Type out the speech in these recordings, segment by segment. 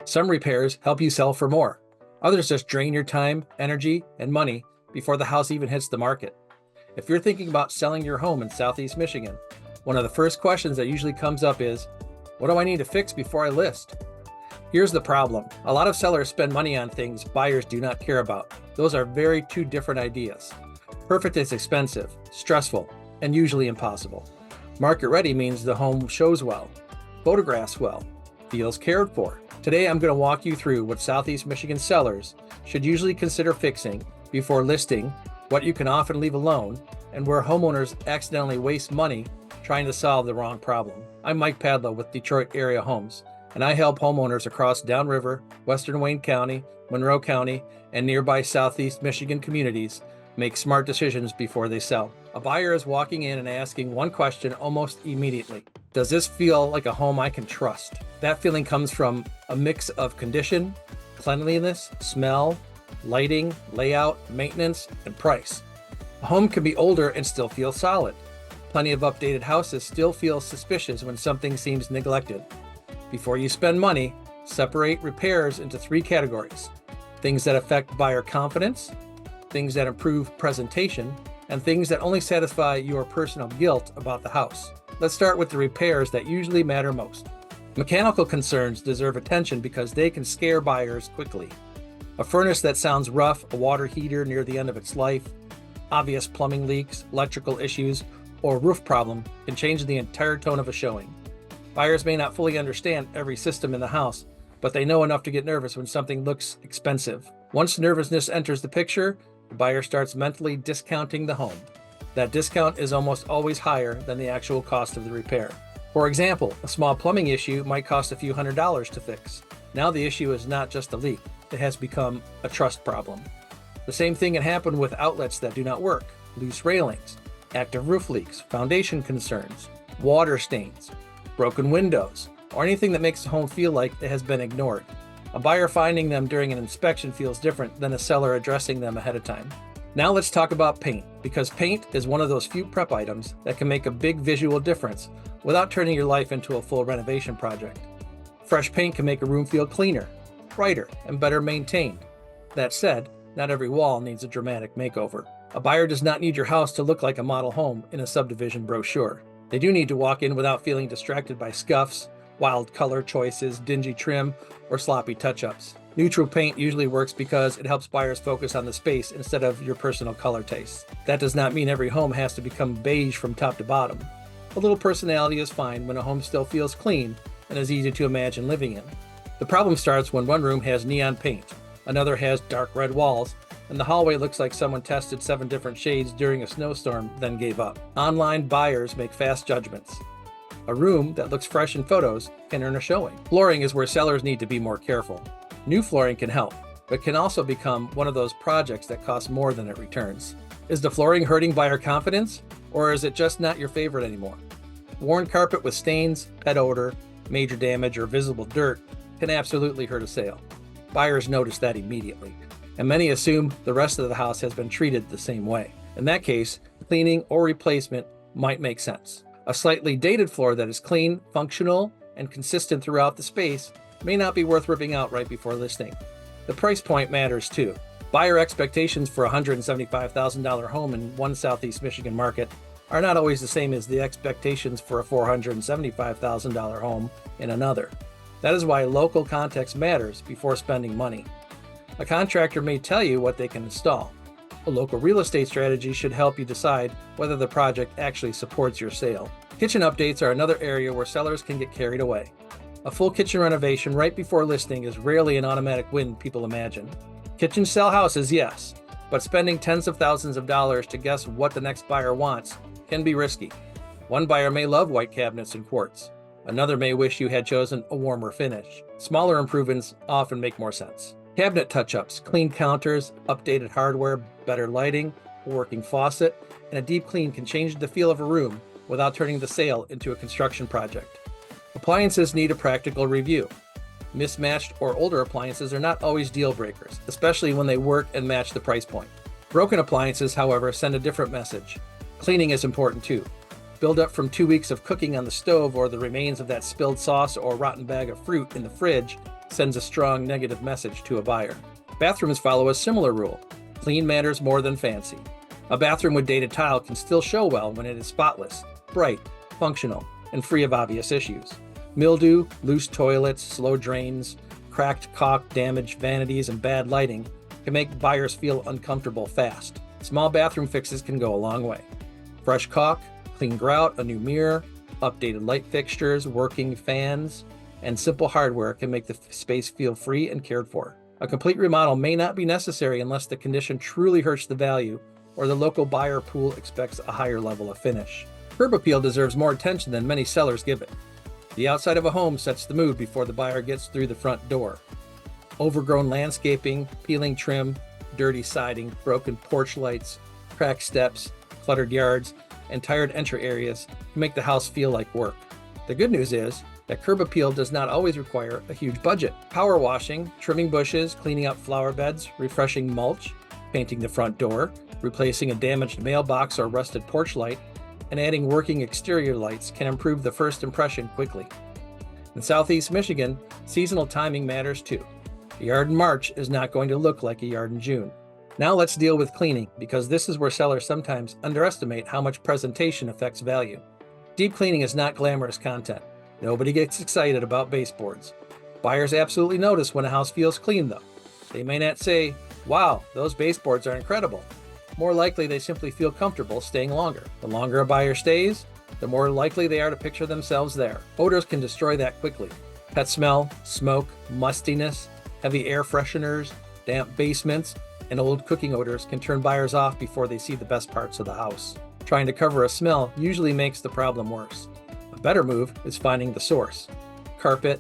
Some repairs help you sell for more. Others just drain your time, energy, and money before the house even hits the market. If you're thinking about selling your home in Southeast Michigan, one of the first questions that usually comes up is, what do I need to fix before I list? Here's the problem. A lot of sellers spend money on things buyers do not care about. Those are two different ideas. Perfect is expensive, stressful, and usually impossible. Market ready means the home shows well, photographs well, feels cared for. Today, I'm going to walk you through what Southeast Michigan sellers should usually consider fixing before listing, what you can often leave alone, and where homeowners accidentally waste money trying to solve the wrong problem. I'm Mike Padlo with Detroit Area Homes, and I help homeowners across Downriver, Western Wayne County, Monroe County, and nearby Southeast Michigan communities make smart decisions before they sell. A buyer is walking in and asking one question almost immediately. Does this feel like a home I can trust? That feeling comes from a mix of condition, cleanliness, smell, lighting, layout, maintenance, and price. A home can be older and still feel solid. Plenty of updated houses still feel suspicious when something seems neglected. Before you spend money, separate repairs into 3 categories: things that affect buyer confidence, things that improve presentation, and things that only satisfy your personal guilt about the house. Let's start with the repairs that usually matter most. Mechanical concerns deserve attention because they can scare buyers quickly. A furnace that sounds rough, a water heater near the end of its life, obvious plumbing leaks, electrical issues, or roof problem can change the entire tone of a showing. Buyers may not fully understand every system in the house, but they know enough to get nervous when something looks expensive. Once nervousness enters the picture, the buyer starts mentally discounting the home. That discount is almost always higher than the actual cost of the repair. For example, a small plumbing issue might cost a few $100s to fix. Now the issue is not just a leak, it has become a trust problem. The same thing can happen with outlets that do not work, loose railings, active roof leaks, foundation concerns, water stains, broken windows, or anything that makes the home feel like it has been ignored. A buyer finding them during an inspection feels different than a seller addressing them ahead of time. Now let's talk about paint, because paint is one of those few prep items that can make a big visual difference without turning your life into a full renovation project. Fresh paint can make a room feel cleaner, brighter, and better maintained. That said, not every wall needs a dramatic makeover. A buyer does not need your house to look like a model home in a subdivision brochure. They do need to walk in without feeling distracted by scuffs, wild color choices, dingy trim, or sloppy touch-ups. Neutral paint usually works because it helps buyers focus on the space instead of your personal color tastes. That does not mean every home has to become beige from top to bottom. A little personality is fine when a home still feels clean and is easy to imagine living in. The problem starts when one room has neon paint, another has dark red walls, and the hallway looks like someone tested 7 different shades during a snowstorm, then gave up. Online buyers make fast judgments. A room that looks fresh in photos can earn a showing. Flooring is where sellers need to be more careful. New flooring can help, but can also become one of those projects that costs more than it returns. Is the flooring hurting buyer confidence, or is it just not your favorite anymore? Worn carpet with stains, pet odor, major damage, or visible dirt can absolutely hurt a sale. Buyers notice that immediately, and many assume the rest of the house has been treated the same way. In that case, cleaning or replacement might make sense. A slightly dated floor that is clean, functional, and consistent throughout the space may not be worth ripping out right before listing. The price point matters too. Buyer expectations for a $175,000 home in one Southeast Michigan market are not always the same as the expectations for a $475,000 home in another. That is why local context matters before spending money. A contractor may tell you what they can install. A local real estate strategy should help you decide whether the project actually supports your sale. Kitchen updates are another area where sellers can get carried away. A full kitchen renovation right before listing is rarely an automatic win people imagine. Kitchens sell houses, yes, but spending tens of thousands of dollars to guess what the next buyer wants can be risky. One buyer may love white cabinets and quartz. Another may wish you had chosen a warmer finish. Smaller improvements often make more sense. Cabinet touch-ups, clean counters, updated hardware, better lighting, a working faucet, and a deep clean can change the feel of a room without turning the sale into a construction project. Appliances need a practical review. Mismatched or older appliances are not always deal breakers, especially when they work and match the price point. Broken appliances, however, send a different message. Cleaning is important too. Buildup from 2 weeks of cooking on the stove or the remains of that spilled sauce or rotten bag of fruit in the fridge sends a strong negative message to a buyer. Bathrooms follow a similar rule. Clean matters more than fancy. A bathroom with dated tile can still show well when it is spotless, bright, functional, and free of obvious issues. Mildew, loose toilets, slow drains, cracked caulk, damaged vanities, and bad lighting can make buyers feel uncomfortable fast. Small bathroom fixes can go a long way. Fresh caulk, clean grout, a new mirror, updated light fixtures, working fans, and simple hardware can make the space feel free and cared for. A complete remodel may not be necessary unless the condition truly hurts the value or the local buyer pool expects a higher level of finish. Curb appeal deserves more attention than many sellers give it. The outside of a home sets the mood before the buyer gets through the front door. Overgrown landscaping, peeling trim, dirty siding, broken porch lights, cracked steps, cluttered yards, and tired entry areas can make the house feel like work. The good news is that curb appeal does not always require a huge budget. Power washing, trimming bushes, cleaning up flower beds, refreshing mulch, painting the front door, replacing a damaged mailbox or rusted porch light, and adding working exterior lights can improve the first impression quickly. In Southeast Michigan, seasonal timing matters too. A yard in March is not going to look like a yard in June. Now let's deal with cleaning, because this is where sellers sometimes underestimate how much presentation affects value. Deep cleaning is not glamorous content. Nobody gets excited about baseboards. Buyers absolutely notice when a house feels clean though. They may not say, "Wow, those baseboards are incredible." More likely they simply feel comfortable staying longer. The longer a buyer stays, the more likely they are to picture themselves there. Odors can destroy that quickly. Pet smell, smoke, mustiness, heavy air fresheners, damp basements, and old cooking odors can turn buyers off before they see the best parts of the house. Trying to cover a smell usually makes the problem worse. A better move is finding the source. Carpet,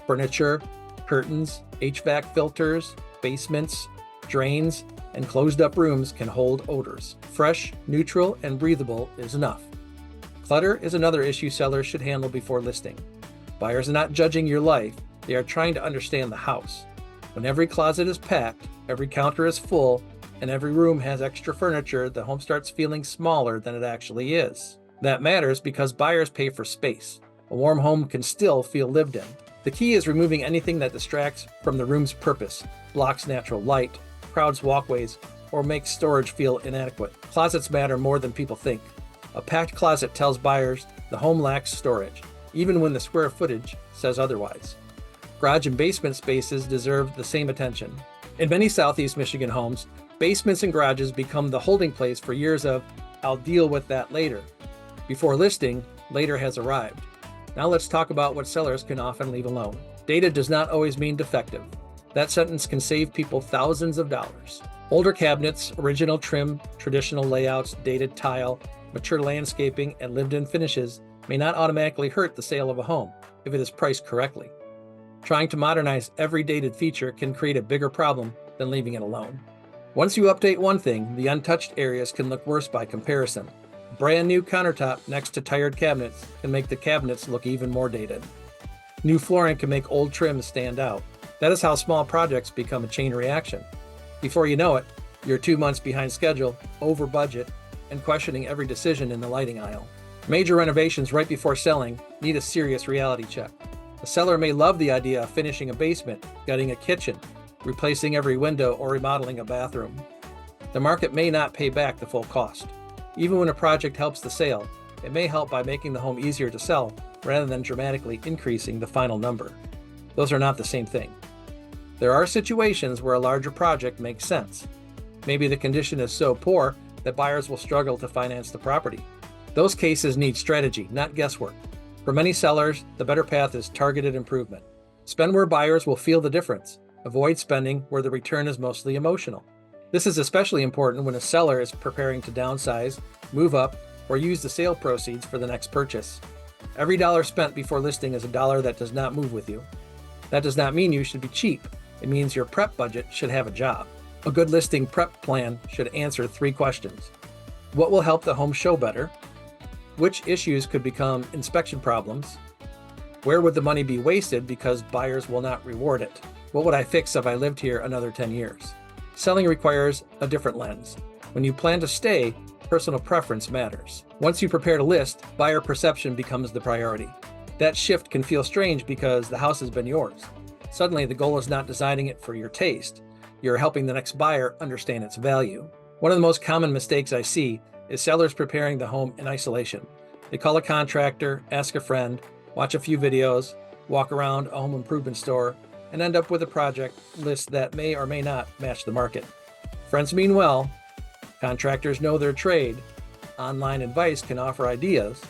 furniture, curtains, HVAC filters, basements, drains, and closed-up rooms can hold odors. Fresh, neutral, and breathable is enough. Clutter is another issue sellers should handle before listing. Buyers are not judging your life, they are trying to understand the house. When every closet is packed, every counter is full, and every room has extra furniture, the home starts feeling smaller than it actually is. That matters because buyers pay for space. A warm home can still feel lived in. The key is removing anything that distracts from the room's purpose, blocks natural light, crowds walkways, or makes storage feel inadequate. Closets matter more than people think. A packed closet tells buyers the home lacks storage, even when the square footage says otherwise. Garage and basement spaces deserve the same attention. In many Southeast Michigan homes, basements and garages become the holding place for years of, "I'll deal with that later." Before listing, later has arrived. Now let's talk about what sellers can often leave alone. Dated does not always mean defective. That sentence can save people thousands of dollars. Older cabinets, original trim, traditional layouts, dated tile, mature landscaping, and lived-in finishes may not automatically hurt the sale of a home if it is priced correctly. Trying to modernize every dated feature can create a bigger problem than leaving it alone. Once you update one thing, the untouched areas can look worse by comparison. A brand new countertop next to tired cabinets can make the cabinets look even more dated. New flooring can make old trims stand out. That is how small projects become a chain reaction. Before you know it, you're 2 months behind schedule, over budget, and questioning every decision in the lighting aisle. Major renovations right before selling need a serious reality check. A seller may love the idea of finishing a basement, gutting a kitchen, replacing every window, or remodeling a bathroom. The market may not pay back the full cost. Even when a project helps the sale, it may help by making the home easier to sell rather than dramatically increasing the final number. Those are not the same thing. There are situations where a larger project makes sense. Maybe the condition is so poor that buyers will struggle to finance the property. Those cases need strategy, not guesswork. For many sellers, the better path is targeted improvement. Spend where buyers will feel the difference. Avoid spending where the return is mostly emotional. This is especially important when a seller is preparing to downsize, move up, or use the sale proceeds for the next purchase. Every dollar spent before listing is a dollar that does not move with you. That does not mean you should be cheap. It means your prep budget should have a job. A good listing prep plan should answer 3 questions. What will help the home show better? Which issues could become inspection problems? Where would the money be wasted because buyers will not reward it? What would I fix if I lived here another 10 years? Selling requires a different lens. When you plan to stay, personal preference matters. Once you prepare to list, buyer perception becomes the priority. That shift can feel strange because the house has been yours. Suddenly, the goal is not designing it for your taste. You're helping the next buyer understand its value. One of the most common mistakes I see is sellers preparing the home in isolation. They call a contractor, ask a friend, watch a few videos, walk around a home improvement store, and end up with a project list that may or may not match the market. Friends mean well, contractors know their trade, online advice can offer ideas,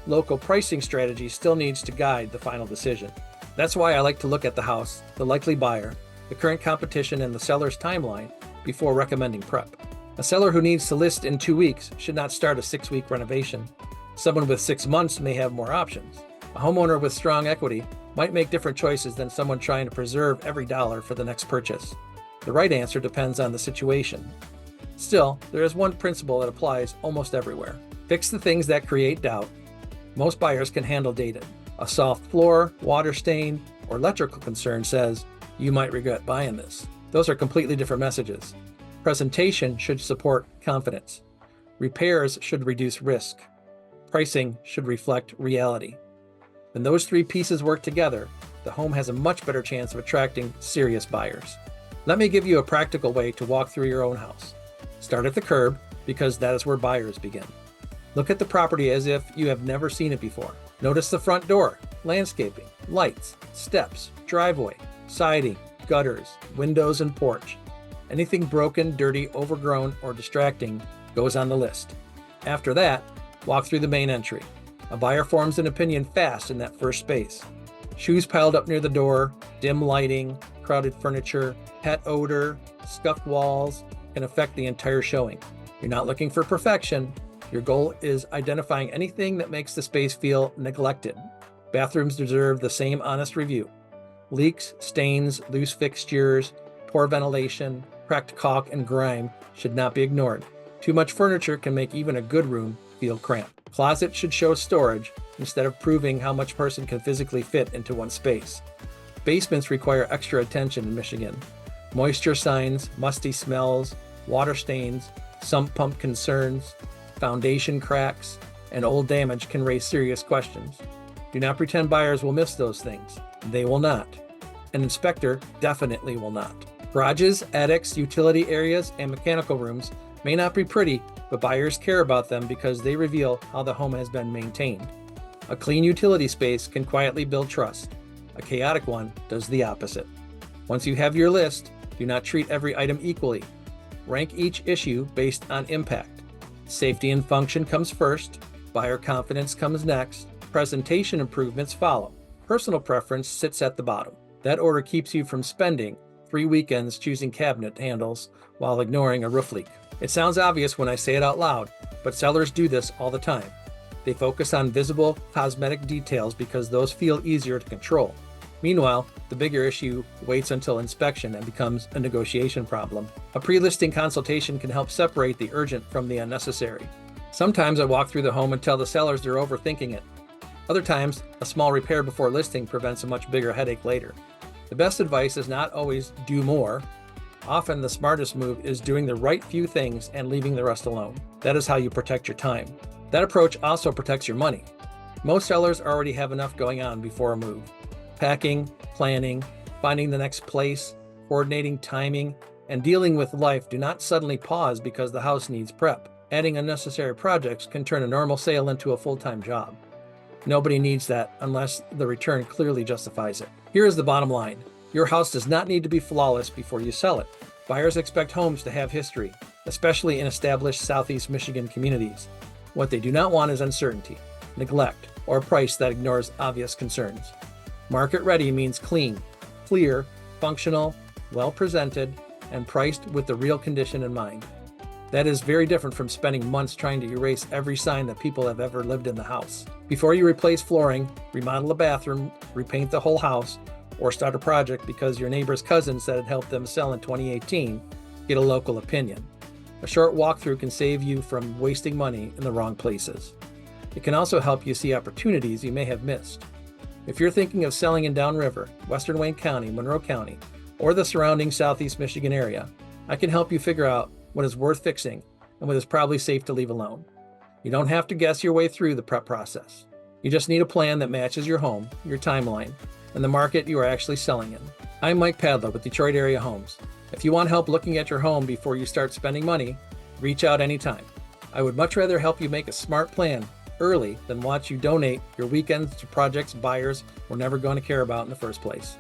local pricing strategy still needs to guide the final decision. That's why I like to look at the house, the likely buyer, the current competition, and the seller's timeline before recommending prep. A seller who needs to list in 2 weeks should not start a 6-week renovation. Someone with 6 months may have more options. A homeowner with strong equity might make different choices than someone trying to preserve every dollar for the next purchase. The right answer depends on the situation. Still, there is one principle that applies almost everywhere. Fix the things that create doubt. Most buyers can handle dated. A soft floor, water stain, or electrical concern says, "You might regret buying this." Those are completely different messages. Presentation should support confidence. Repairs should reduce risk. Pricing should reflect reality. When those three pieces work together, the home has a much better chance of attracting serious buyers. Let me give you a practical way to walk through your own house. Start at the curb, because that is where buyers begin. Look at the property as if you have never seen it before. Notice the front door, landscaping, lights, steps, driveway, siding, gutters, windows, and porch. Anything broken, dirty, overgrown, or distracting goes on the list. After that, walk through the main entry. A buyer forms an opinion fast in that first space. Shoes piled up near the door, dim lighting, crowded furniture, pet odor, scuffed walls can affect the entire showing. You're not looking for perfection. Your goal is identifying anything that makes the space feel neglected. Bathrooms deserve the same honest review. Leaks, stains, loose fixtures, poor ventilation, cracked caulk, and grime should not be ignored. Too much furniture can make even a good room feel cramped. Closets should show storage instead of proving how much a person can physically fit into one space. Basements require extra attention in Michigan. Moisture signs, musty smells, water stains, sump pump concerns, foundation cracks, and old damage can raise serious questions. Do not pretend buyers will miss those things. They will not. An inspector definitely will not. Garages, attics, utility areas, and mechanical rooms may not be pretty, but buyers care about them because they reveal how the home has been maintained. A clean utility space can quietly build trust. A chaotic one does the opposite. Once you have your list, do not treat every item equally. Rank each issue based on impact. Safety and function comes first, buyer confidence comes next, presentation improvements follow. Personal preference sits at the bottom. That order keeps you from spending 3 weekends choosing cabinet handles while ignoring a roof leak. It sounds obvious when I say it out loud, but sellers do this all the time. They focus on visible cosmetic details because those feel easier to control. Meanwhile, the bigger issue waits until inspection and becomes a negotiation problem. A pre-listing consultation can help separate the urgent from the unnecessary. Sometimes I walk through the home and tell the sellers they're overthinking it. Other times, a small repair before listing prevents a much bigger headache later. The best advice is not always do more. Often the smartest move is doing the right few things and leaving the rest alone. That is how you protect your time. That approach also protects your money. Most sellers already have enough going on before a move. Packing, planning, finding the next place, coordinating timing, and dealing with life do not suddenly pause because the house needs prep. Adding unnecessary projects can turn a normal sale into a full-time job. Nobody needs that unless the return clearly justifies it. Here is the bottom line. Your house does not need to be flawless before you sell it. Buyers expect homes to have history, especially in established Southeast Michigan communities. What they do not want is uncertainty, neglect, or a price that ignores obvious concerns. Market ready means clean, clear, functional, well presented, and priced with the real condition in mind. That is very different from spending months trying to erase every sign that people have ever lived in the house. Before you replace flooring, remodel a bathroom, repaint the whole house, or start a project because your neighbor's cousin said it helped them sell in 2018, get a local opinion. A short walkthrough can save you from wasting money in the wrong places. It can also help you see opportunities you may have missed. If you're thinking of selling in Downriver, Western Wayne County, Monroe County, or the surrounding Southeast Michigan area, I can help you figure out what is worth fixing and what is probably safe to leave alone. You don't have to guess your way through the prep process. You just need a plan that matches your home, your timeline, and the market you are actually selling in. I'm Mike Padlo with Detroit Area Homes. If you want help looking at your home before you start spending money, reach out anytime. I would much rather help you make a smart plan early than watch you donate your weekends to projects buyers were never going to care about in the first place.